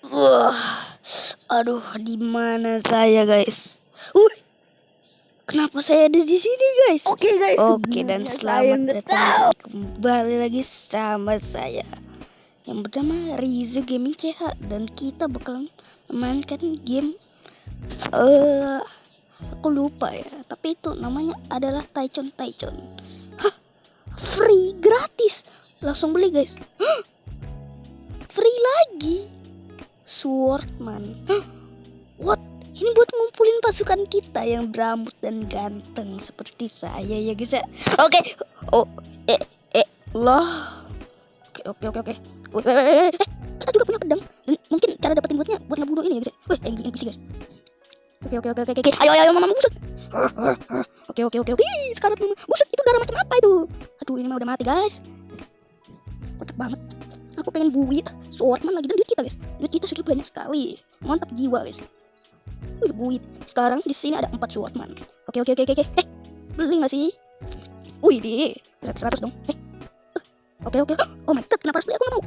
Wah, aduh, di mana saya guys? Uh, kenapa saya ada di sini guys? Oke guys, Oke, dan sebenarnya saya selamat nggak datang tahu. dan kembali lagi sama saya yang bernama Rizu Gaming CH, dan kita bakalan memainkan game aku lupa ya, tapi itu namanya adalah Taichon. Hah, free gratis, langsung beli guys. Free lagi Swordman. What? Ini buat ngumpulin pasukan kita yang berambut dan ganteng seperti saya ya guys ya. Oke. Oh, loh. Oke. Kita juga punya pedang, dan mungkin cara dapetin buatnya buat ngebunuh ini ya guys ya. Wih, angry NPC guys. Oke. Ayo mama buset. Oke. Ih, sekarat mama. Buset, itu darah macam apa itu? Aduh, ini mah udah mati guys. Kocak banget. Aku pengen buit Swordman lagi, dan duit kita guys. Duit kita sudah banyak sekali. Mantap jiwa guys. Wih, buit. Sekarang di sini ada 4 Swordman. Oke. Beli nggak sih? Wih, deh. 100 dong. Oke. Oh my god, kenapa harus beli? Aku nggak mau.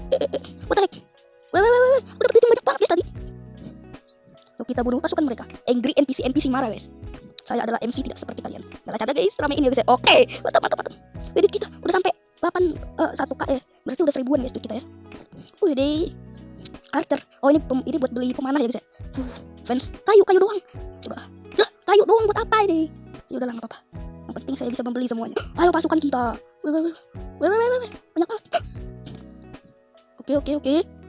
What the heck? Wait. Aku dapat duit banyak banget guys tadi. Lalu kita bunuh pasukan mereka. Angry NPC marah guys. Saya adalah MC, tidak seperti kalian. Gak ada guys, rame ini ya guys. Oke, mantap. Duit kita udah sampai 1k ya. Berarti udah 1000-an guys duit kita ya. Wih deh. Archer. Oh, ini buat beli pemanah ya guys ya. Fans, kayu doang. Coba. Lah, kayu doang buat apa ini? Ya udah lah, enggak apa-apa. Yang penting saya bisa membeli semuanya. Ayo pasukan kita. Wih. Banyak banget.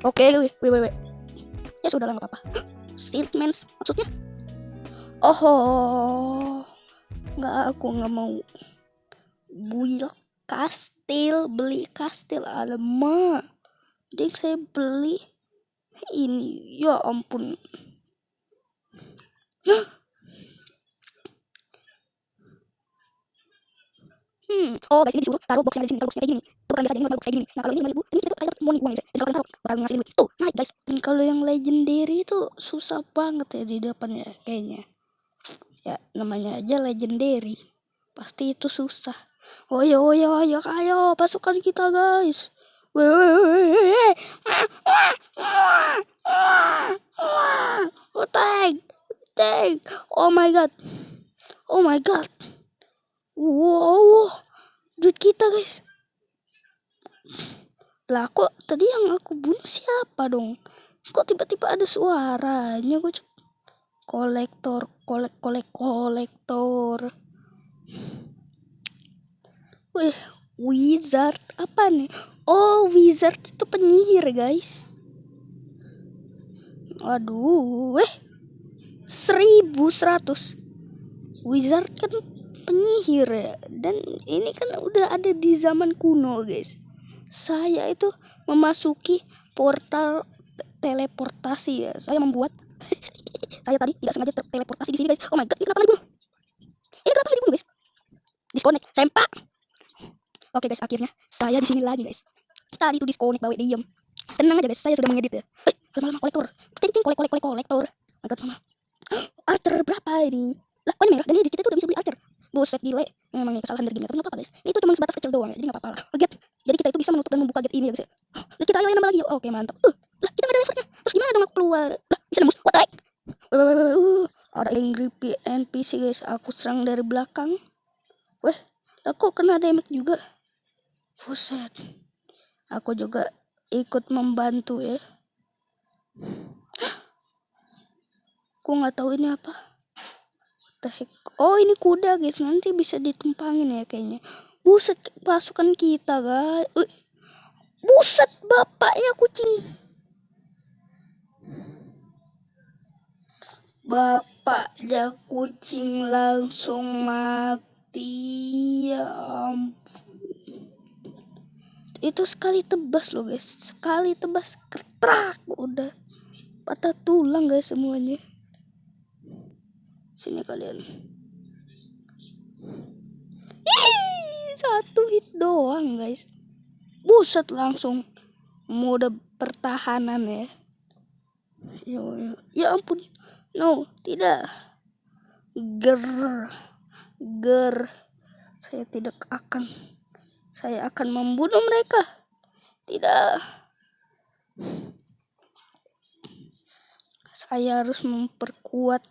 Oke. Wih. Ya sudah lah, enggak apa-apa. Silkman maksudnya. Oh. Aku nggak mau. Beli kastil. Alamak. Jadi saya beli ini. Ya ampun. Oh guys, ini disuruh taruh box yang ada di sini, taruh boxnya kayak gini. Itu bukan biasa, ini box kayak gini. Nah, kalau ini 5.000, ini kita kayak dapat money uang ya. Dan kalau kalian taruh, bakal ngasih duit. Tuh, naik guys. Dan kalau yang legendary itu susah banget ya di depannya kayaknya. Ya, namanya aja legendary. Pasti itu susah. Oh ya, ayo pasukan kita guys. Weh. Oh, tank. Oh my god. Wow, duit kita guys. Lah, kok tadi yang aku bunuh siapa dong? Kok tiba-tiba ada suaranya? Gue kolektor. Wih, wizard apa nih? Oh, wizard itu penyihir guys. Aduh, 1100. Wizard kan penyihir ya, dan ini kan udah ada di zaman kuno guys. Saya itu memasuki portal teleportasi ya. Saya membuat saya tadi tidak sengaja terteleportasi di sini guys. Oh my god, ini kenapa dibunuh? Guys? Disconnect, sempak. Oke guys, akhirnya saya di sini lagi guys. Tadi itu disconnect, bawa diem. Tenang aja guys, saya sudah mengedit ya. Lama-lama kolektor. Kolektor. Agak lama. Archer berapa ini? Lah, kok ini merah? Dan ini kita tuh udah bisa beli Archer. Buset, gile. Memang ini kesalahan dari game, tapi nggak apa-apa guys. Ini tuh cuma sebatas kecil doang ya, jadi nggak apa-apa lah. Gate. Jadi kita itu bisa menutup dan membuka gate ini ya guys ya. Lah, kita ayo nambah lagi yuk. Oke, mantap. Lah, kita nggak ada levelnya. Terus gimana dong aku keluar? Lah, bisa nembus. What the heck? Ada angry NPC guys. Aku serang dari belakang. Weh, aku kena damage juga. Buset. Aku juga ikut membantu ya. Aku nggak tahu ini apa. Oh, ini kuda guys, nanti bisa ditumpangin ya kayaknya. Buset, pasukan kita guys. Buset, bapaknya kucing. Bapaknya kucing langsung mati. Ya ampun. Itu sekali tebas loh guys. Sekali tebas ketrak, udah patah tulang guys semuanya. Sini kalian. Satu hit doang guys. Buset, langsung mode pertahanan ya. Ya ampun. No, tidak. Ger. Saya akan membunuh mereka. Tidak. Saya harus memperkuat.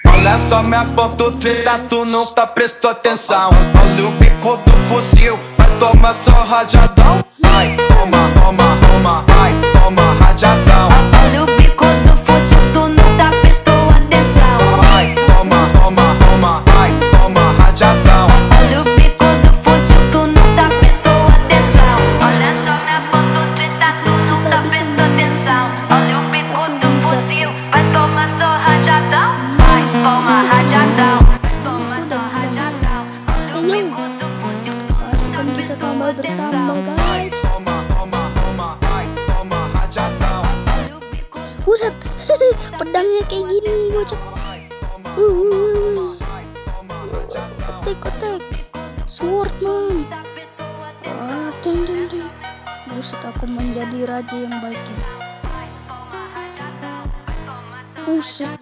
Olha só minha ponta treta, tu nunca prestou atenção. Olha o bico do fuzil, vai tomar só rajadão. Ai, toma, toma, toma, ai, toma rajadão. Olha o bico do fuzil, tu nunca prestou atenção. Ai, toma, toma, toma, ai, toma rajadão. Olha o bico do fuzil, tu nunca prestou atenção. Olha só minha ponta treta, tu nunca prestou atenção. Olha o bico do fuzil, vai tomar só rajadão. Vai, toma rajadão. Toma só rajadão. Olha o bico do fuzil, tu nunca Pasukan kita prestou tambah atenção. bertambah guys. Toma, toma, toma, ai, toma rajadão. Olha o bico do Buset, pedangnya kayak gini bocah. Kotek. Sword man. Ding. Buset, aku menjadi raja yang baik ya. Buset,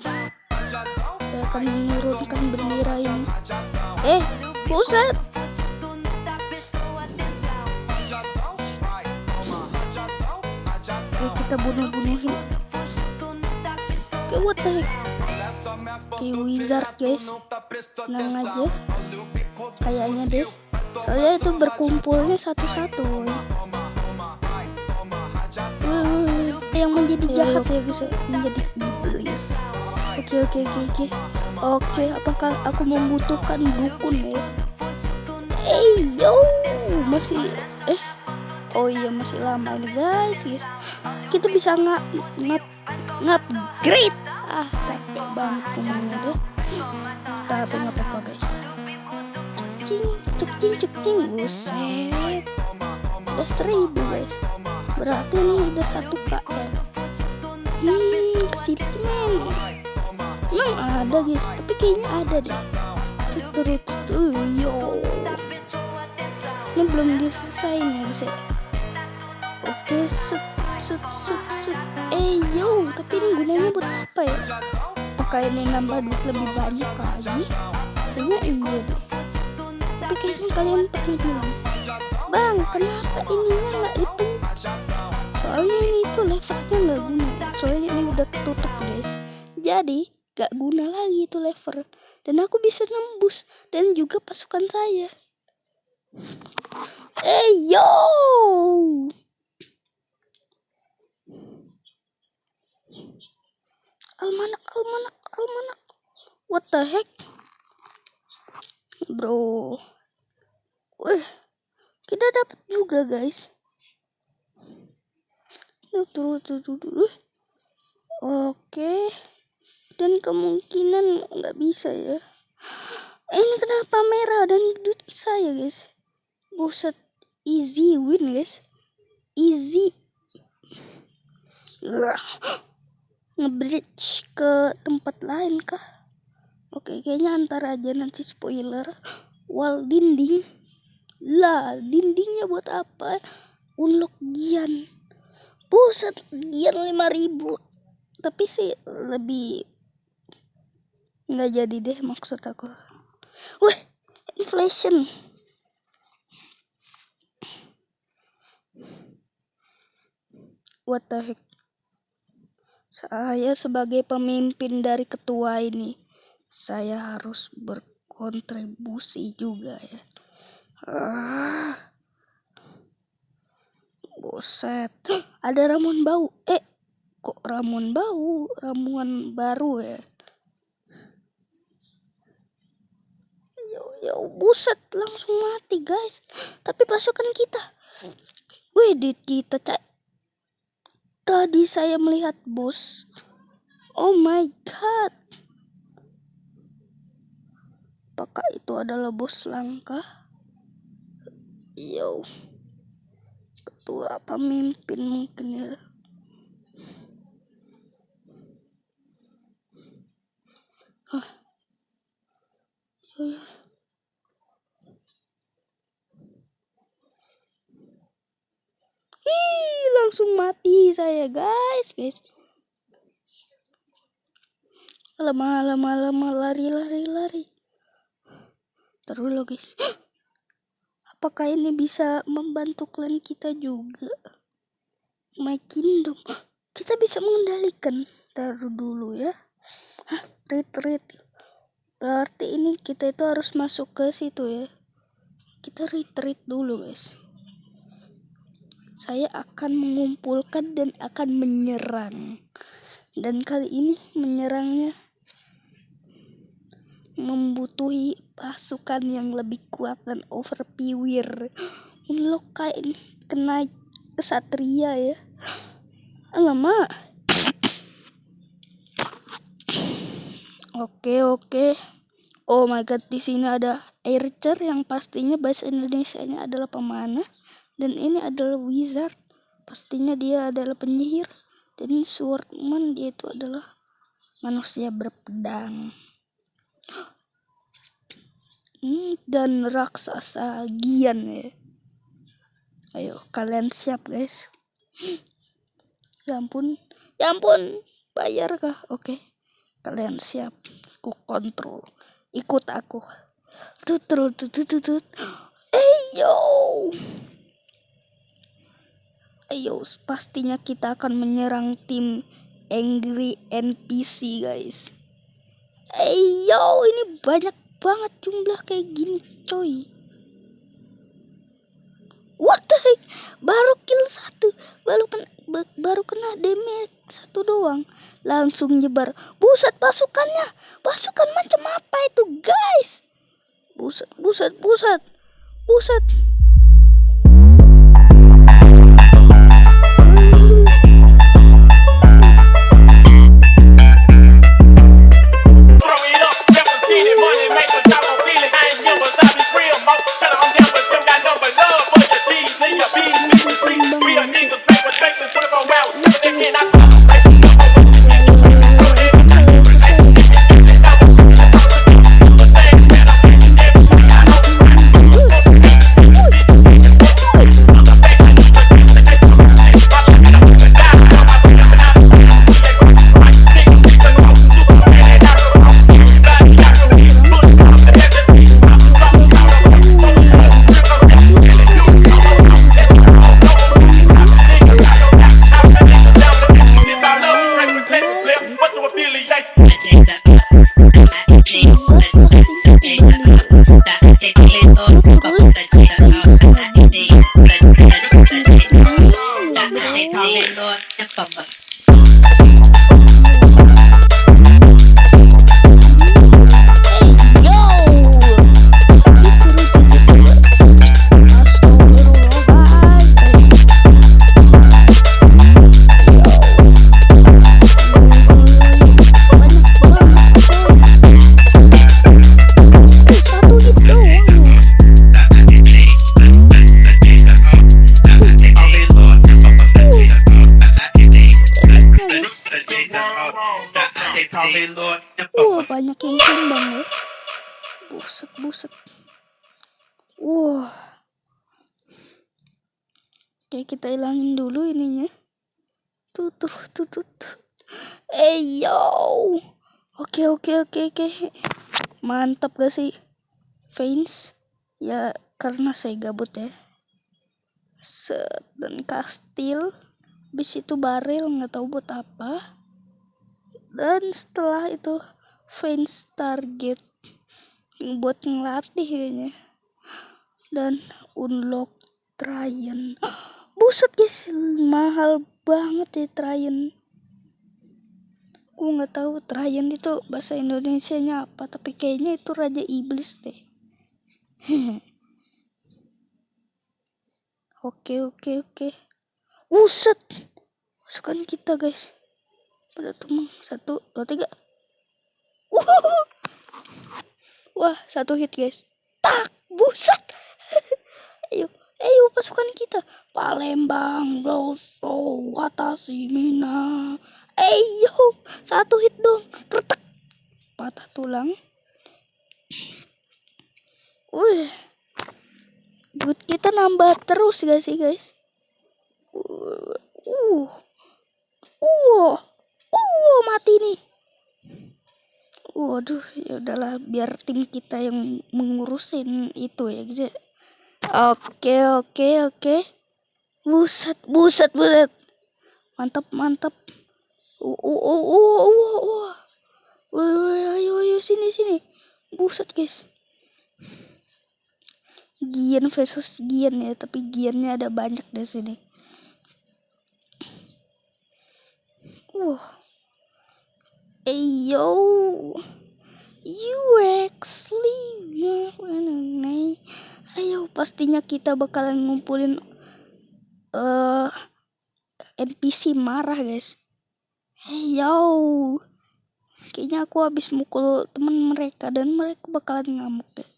saya akan menurunkan bendera ini. Buset. Oke, kita bunuhin. Oke, what the heck. Oke, wizard guys. Tenang aja. Kayaknya deh. Soalnya itu berkumpulnya satu-satu. Yang menjadi jahat ya guys, menjadi iblis. Oke, apakah aku membutuhkan dukun ya? Yo, masih oh iya masih lama ini guys. Kita bisa ngupgrade. Capek banget ngomongnya deh. Tapi nggak apa-apa guys. Cek. Buset. Udah 1000 guys. Berarti ini udah 1K ya. Kesini men. Emang ada guys, tapi kayaknya ada deh. Yo. Ini belum diselesain ya guys ya. Oke, set. Yo, tapi ini gunanya buat apa ya? Apakah ini nambah duit lebih banyak lagi? Kayaknya iya deh. Tapi kayaknya kalian pernah bilang, Bang, kenapa ininya nggak dipencet? Soalnya ini tuh levernya nggak guna. Soalnya ini udah tutup guys. Jadi nggak guna lagi itu lever. Dan aku bisa nembus. Dan juga pasukan saya. Yo. Almanak. What the heck? Bro. Kita dapat juga guys. Tuh. Oke. Dan kemungkinan nggak bisa ya. Ini kenapa merah dan duit saya guys? Buset, easy win guys. Easy. Nge-bridge ke tempat lain kah? Oke, kayaknya antar aja nanti spoiler. Wall dinding. Lah, dindingnya buat apa? Unlock Gian. Buset, Gian 5000. Tapi sih lebih nggak jadi deh maksud aku. Inflation. What the heck? Saya sebagai pemimpin dari ketua ini, saya harus berkontribusi juga ya. Buset. Ada ramuan bau. Kok ramuan bau? Ramuan baru ya. Yo, buset, langsung mati guys. Tapi pasukan kita. Wih, kita tadi saya melihat bos. Oh my god. Apakah itu adalah bos langka? Yo. Ketua pemimpin mungkin ya. Langsung mati saya guys. Lama lari. Terus lo guys. Apakah ini bisa membantu klan kita juga? My Kingdom. Kita bisa bisa mengendalikan. Taruh dulu ya. Retreat. Berarti ini kita itu harus masuk ke situ ya. Kita retreat dulu guys. Saya akan mengumpulkan dan akan menyerang. Dan kali ini menyerangnya membutuhi pasukan yang lebih kuat dan overpower. Unlock kain kena kesatria ya. Alamak. Oke. Oh my god, di sini ada archer yang pastinya bahasa Indonesianya adalah pemanah, dan ini adalah wizard. Pastinya dia adalah penyihir, dan swordman dia itu adalah manusia berpedang. Dan raksasa Gian ya. Ayo kalian siap guys. Ya ampun, bayar kah? Oke, kalian siap? Ku kontrol, ikut aku. Tutut. Ayo, pastinya kita akan menyerang tim Angry NPC guys. Ini banyak banget jumlah kayak gini coy. What the heck? Baru kill 1, baru kena damage 1 doang, langsung nyebar. Buset, pasukan macam apa itu guys? Buset. Banyak yang tumbang ya. Buset. Oke, kita hilangin dulu ininya. Tutut. Oke. Mantap gak sih fans? Ya karena saya gabut ya. Dan kastil. Habis itu barel, nggak tahu buat apa. Dan setelah itu fans target buat ngelatih kayaknya. Dan unlock Tryon. Buset guys, mahal banget ya Tryon. Aku nggak tahu Tryon itu bahasa Indonesianya apa, tapi kayaknya itu Raja Iblis deh. Oke. Buset, pasukan kita guys. Pada tumang 1, 2, 3. Wah, 1 hit guys. Tak, buset. Ayo pasukan kita. Palembang, Doso, Watashi, Mina. 1 hit dong. Kretek. Patah tulang. Good kita nambah terus gak sih guys? Mati nih. Waduh, ya udahlah, biar tim kita yang mengurusin itu ya guys. Oke. Buset. Mantap. Woi, ayo sini. Buset guys. Gian versus Gian ya, tapi Giannya ada banyak di sini. Yo, you actually, ayo pastinya kita bakalan ngumpulin NPC marah guys. Yo, kayaknya aku habis mukul teman mereka dan mereka bakalan ngamuk guys.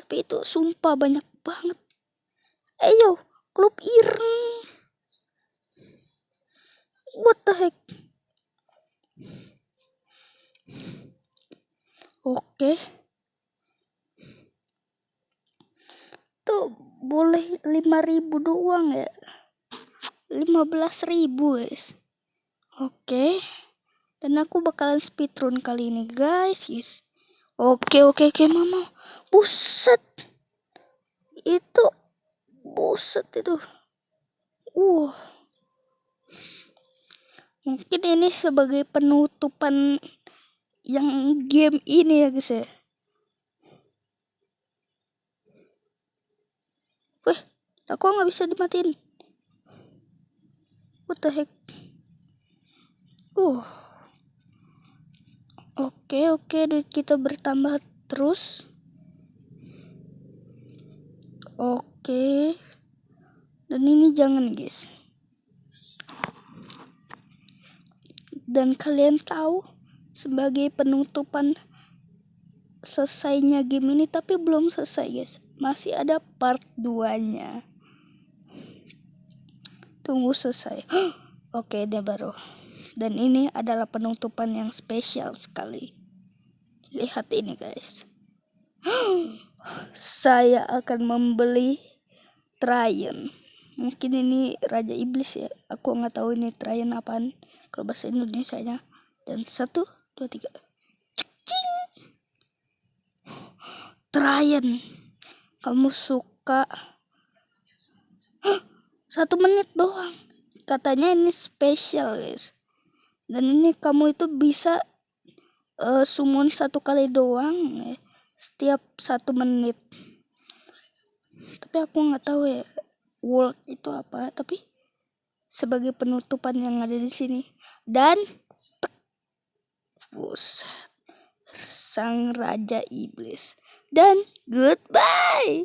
Tapi itu sumpah banyak banget. Ayo, klub ireng. What the heck? Oke. Tuh boleh 5.000 doang ya. 15.000 guys. Oke. Dan aku bakalan speedrun kali ini guys. Oke mama. Buset itu. Mungkin ini sebagai penutupan yang game ini ya guys ya. Aku nggak bisa dimatiin. What the heck? Oke, duit kita bertambah terus. Oke. Dan ini jangan guys. Dan kalian tahu, sebagai penutupan selesainya game ini, tapi belum selesai guys. Masih ada part 2-nya. Tunggu selesai. Oke, dia baru. Dan ini adalah penutupan yang spesial sekali. Lihat ini guys. Saya akan membeli Tryon. Mungkin ini Raja Iblis ya. Aku nggak tahu ini Tryon apaan kalau bahasa Indonesianya. Dan 1, 2, 3. Tryon. Kamu suka 1 menit doang. Katanya ini spesial guys. Dan ini kamu itu bisa summon 1 kali doang ya, setiap 1 menit. Tapi aku nggak tahu ya world itu apa. Tapi sebagai penutupan yang ada di sini. Dan buset, sang Raja Iblis. Dan goodbye.